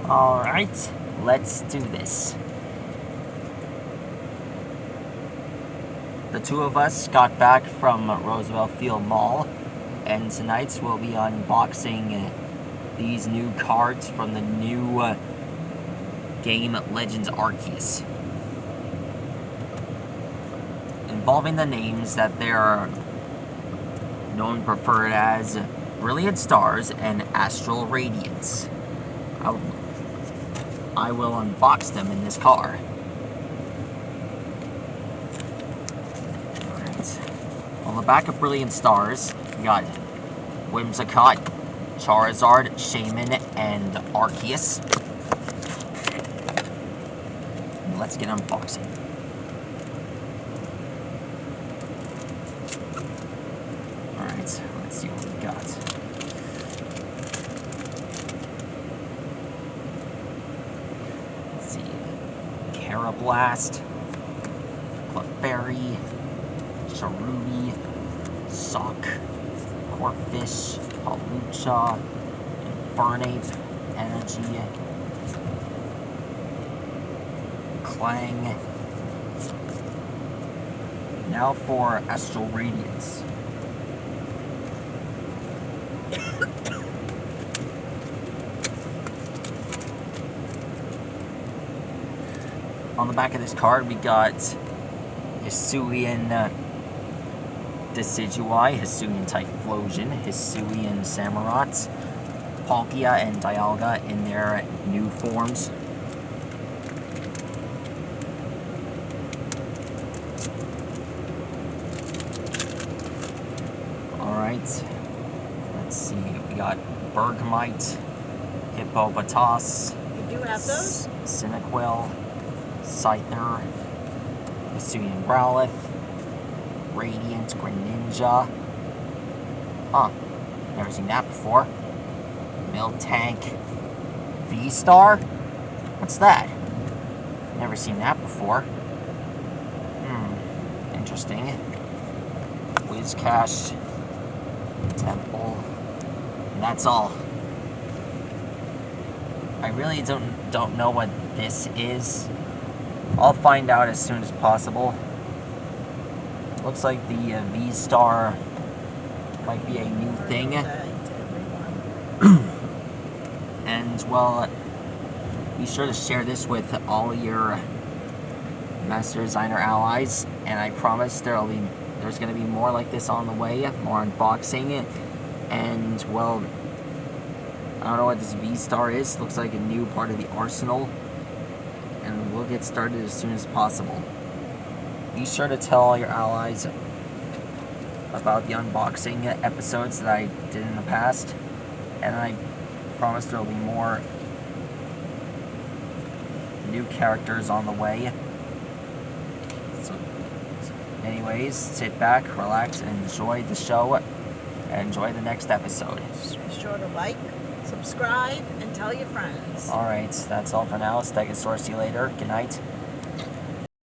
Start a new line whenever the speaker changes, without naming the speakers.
Alright, let's do this. The two of us got back from Roosevelt Field Mall, and tonight we'll be unboxing these new cards from the new game Legends Arceus, involving the names that they're known preferred as Brilliant Stars and Astral Radiance. I will unbox them in this car. Alright. On the back of Brilliant Stars, we got Whimsicott, Charizard, Shaman, and Arceus. Let's get unboxing. Alright, let's see what we got. Let's see. Carablast, Clefairy, Cherubi, Sock, Corphish, Palucha, Infernape, Energy, Clang. Now for Astral Radiance. On the back of this card, we got Hisuian Decidueye, Hisuian Typhlosion, Hisuian Samurott, Palkia, and Dialga in their new forms. Alright, let's see, we got Bergmite, Hippopotas,
You do have those?
Cyniquil, Scyther, Hisuian Growlithe, Radiant Greninja. Huh, never seen that before. Miltank, V-Star? What's that? Never seen that before. Interesting. Whiscash, Temple, and that's all. I really don't know what this is. I'll find out as soon as possible. Looks like the V-Star might be a new thing. And, well, be sure to share this with all your Master Designer allies. And I promise there's going to be more like this on the way. More unboxing. And, well, I don't know what this V-Star is. Looks like a new part of the arsenal. And we'll get started as soon as possible. Be sure to tell all your allies about the unboxing episodes that I did in the past. And I promise there will be more new characters on the way. So, anyways, sit back, relax, and enjoy the show. And enjoy the next episode.
Be sure to like, subscribe, and tell your friends.
Alright, that's all for now. Stegosaurus, see you later. Good night.